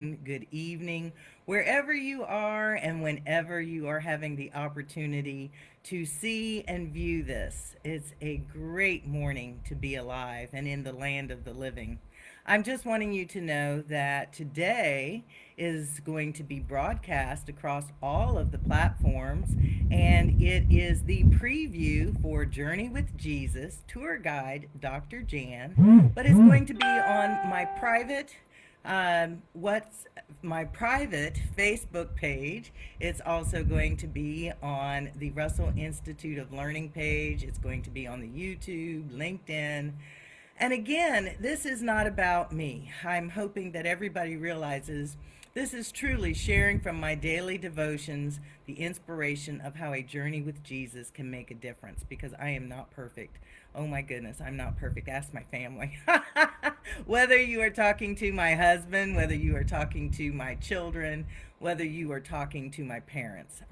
good evening, wherever you are and whenever you are having the opportunity to see and view this. It's a great morning to be alive and in the land of the living. I'm just wanting you to know that today is going to be broadcast across all of the platforms, and it is the preview for Journey with Jesus tour guide Dr. Jan, but it's going to be on what's my private Facebook page. It's also going to be on the Russell Institute of Learning page. It's going to be on the YouTube, LinkedIn. And again, this is not about me. I'm hoping that everybody realizes this is truly sharing from my daily devotions the inspiration of how a journey with Jesus can make a difference, because I am not perfect. Oh my goodness, I'm not perfect. Ask my family. Whether you are talking to my husband, whether you are talking to my children, whether you are talking to my parents.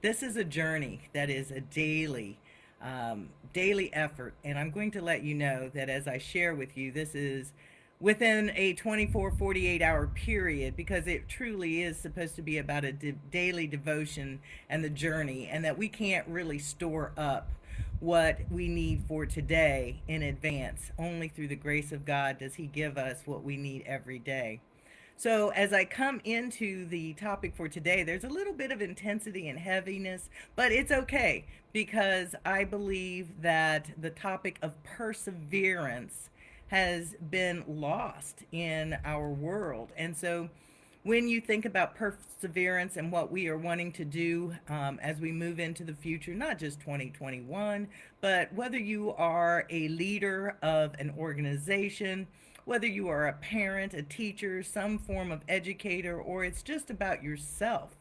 This is a journey that is a daily effort. And I'm going to let you know that as I share with you, this is within a 24, 48-hour period, because it truly is supposed to be about a daily devotion and the journey, and that we can't really store up what we need for today in advance. Only through the grace of God does He give us what we need every day. So, as I come into the topic for today, there's a little bit of intensity and heaviness, but it's okay, because I believe that the topic of perseverance has been lost in our world. And so, when you think about perseverance and what we are wanting to do as we move into the future, not just 2021, but whether you are a leader of an organization, whether you are a parent, a teacher, some form of educator, or it's just about yourself,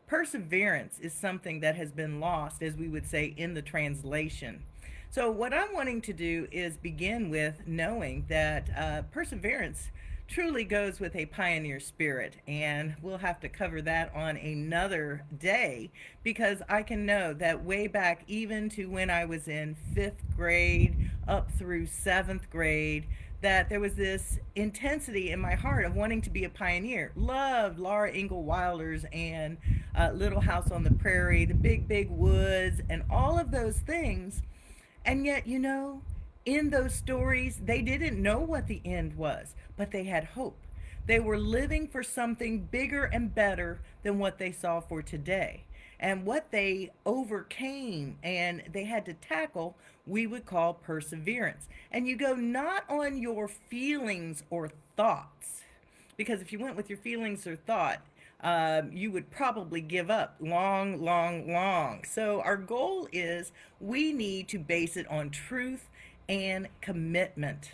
perseverance is something that has been lost, as we would say, in the translation. So, what I'm wanting to do is begin with knowing that perseverance truly goes with a pioneer spirit, and we'll have to cover that on another day, because I can know that way back, even to when I was in fifth grade up through seventh grade, that there was this intensity in my heart of wanting to be a pioneer. Loved Laura Ingalls Wilder's and Little House on the Prairie, the big, big woods, and all of those things. And yet, in those stories, they didn't know what the end was, but they had hope. They were living for something bigger and better than what they saw for today. And what they overcame and they had to tackle, we would call perseverance. And you go not on your feelings or thoughts, because if you went with your feelings or thought, you would probably give up long, long, long. So, our goal is we need to base it on truth and commitment.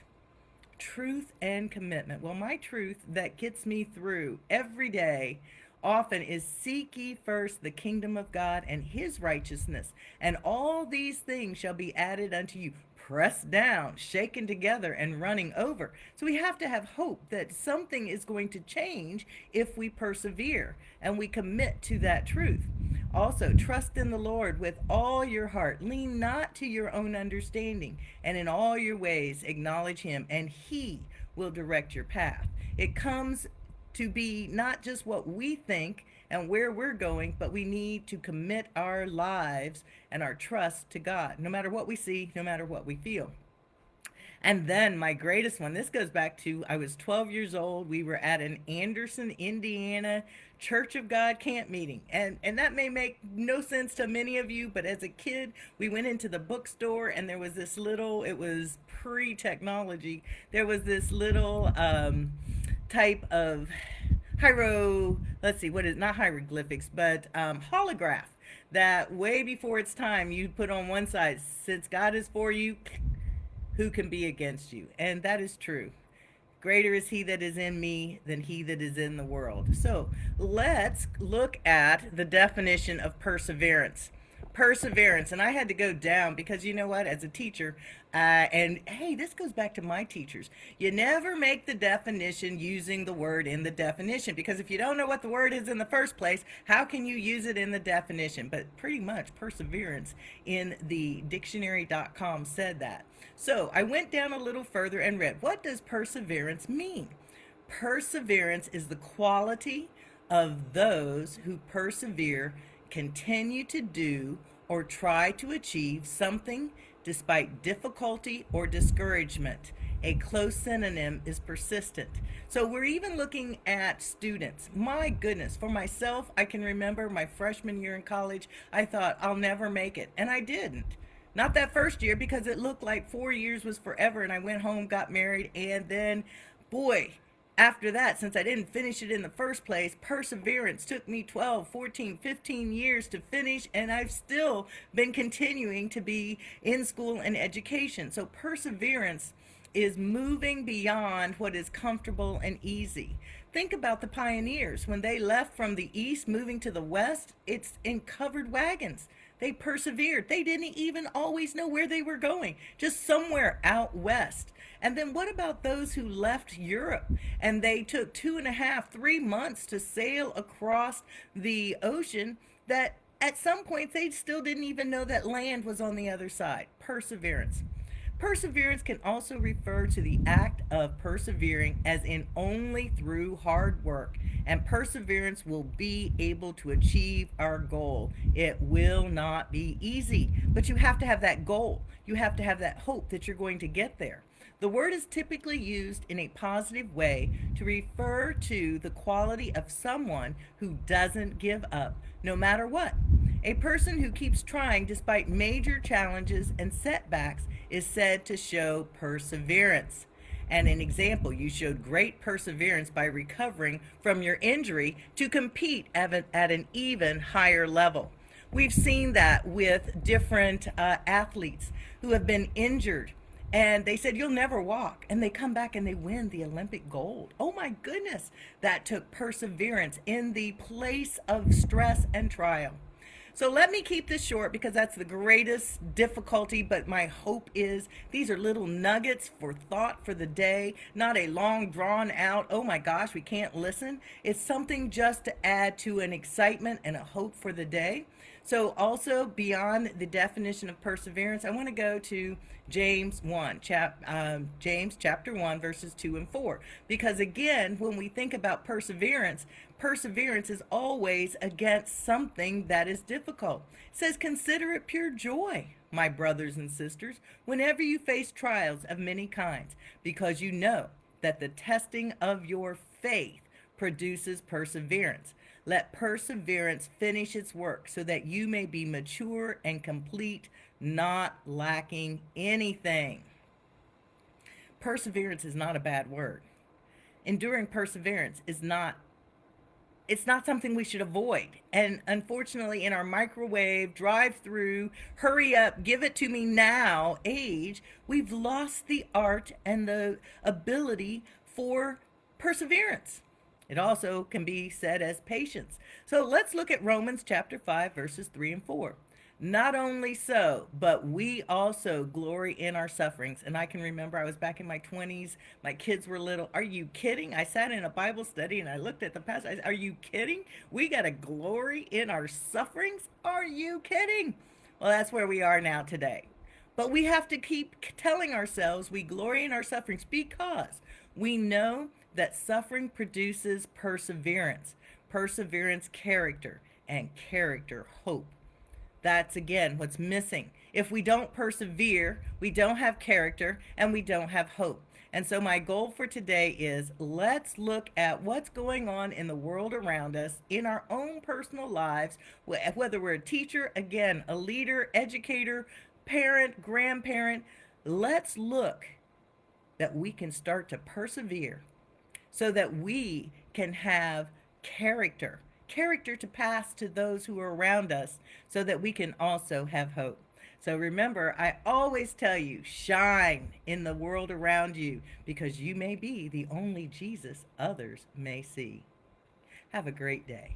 Truth and commitment. Well, my truth that gets me through every day often is seek ye first the kingdom of God and his righteousness, and all these things shall be added unto you, pressed down, shaken together, and running over. So we have to have hope that something is going to change if we persevere and we commit to that truth. Also, trust in the Lord with all your heart. Lean not to your own understanding, and in all your ways acknowledge him, and he will direct your path. It comes to be not just what we think and where we're going, but we need to commit our lives and our trust to God, no matter what we see, no matter what we feel. And then my greatest one, this goes back to I was 12 years old. We were at an Anderson, Indiana Church of God camp meeting. And that may make no sense to many of you, but as a kid, we went into the bookstore and there was this little, it was pre technology, there was this little type of let's see, what is not hieroglyphics, but holograph that way before its time you put on one side, since God is for you, who can be against you? And that is true. Greater is he that is in me than he that is in the world. So let's look at the definition of perseverance. Perseverance. And I had to go down because you know what? As a teacher, and hey, this goes back to my teachers. You never make the definition using the word in the definition, because if you don't know what the word is in the first place, how can you use it in the definition? But pretty much perseverance in the dictionary.com said that. So I went down a little further and read, what does perseverance mean? Perseverance is the quality of those who persevere, continue to do or try to achieve something despite difficulty or discouragement. A close synonym is persistent. So we're even looking at students. My goodness, for myself, I can remember my freshman year in college, I thought I'll never make it, and I didn't. Not that first year, because it looked like 4 years was forever, and I went home, got married, and then, boy, after that, since I didn't finish it in the first place, perseverance took me 12, 14, 15 years to finish, and I've still been continuing to be in school and education. So perseverance is moving beyond what is comfortable and easy. Think about the pioneers. When they left from the east, moving to the west, it's in covered wagons. They persevered. They didn't even always know where they were going, just somewhere out west. And then what about those who left Europe and they took 2.5, 3 months to sail across the ocean, that at some point they still didn't even know that land was on the other side? Perseverance. Perseverance can also refer to the act of persevering, as in only through hard work, and perseverance will be able to achieve our goal. It will not be easy, but you have to have that goal. You have to have that hope that you're going to get there. The word is typically used in a positive way to refer to the quality of someone who doesn't give up, no matter what. A person who keeps trying despite major challenges and setbacks is said to show perseverance. And an example, you showed great perseverance by recovering from your injury to compete at an even higher level. We've seen that with different athletes who have been injured, and they said, you'll never walk, and they come back and they win the Olympic gold. Oh my goodness, that took perseverance in the place of stress and trial. So let me keep this short, because that's the greatest difficulty, but my hope is these are little nuggets for thought for the day, not a long drawn out, oh my gosh, we can't listen. It's something just to add to an excitement and a hope for the day. So also beyond the definition of perseverance, I want to go to James chapter 1, verses 2 and 4. Because again, when we think about perseverance, perseverance is always against something that is difficult. It says, consider it pure joy, my brothers and sisters, whenever you face trials of many kinds, because you know that the testing of your faith produces perseverance. Let perseverance finish its work, so that you may be mature and complete, not lacking anything. Perseverance is not a bad word. Enduring perseverance is not, it's not something we should avoid. And unfortunately, in our microwave, drive through, hurry up, give it to me now age, we've lost the art and the ability for perseverance. It also can be said as patience. So let's look at Romans chapter 5, verses 3 and 4. Not only so, but we also glory in our sufferings. And I can remember I was back in my 20s. My kids were little. Are you kidding? I sat in a Bible study and I looked at the pastor. I said, are you kidding? We got to glory in our sufferings? Are you kidding? Well, that's where we are now today. But we have to keep telling ourselves we glory in our sufferings, because we know that suffering produces perseverance, perseverance, character, and character, hope. That's again what's missing. If we don't persevere, we don't have character and we don't have hope. And so my goal for today is, let's look at what's going on in the world around us, in our own personal lives, whether we're a teacher, again, a leader, educator, parent, grandparent. Let's look that we can start to persevere, so that we can have character to pass to those who are around us, so that we can also have hope. So remember, I always tell you, shine in the world around you, because you may be the only Jesus others may see. Have a great day.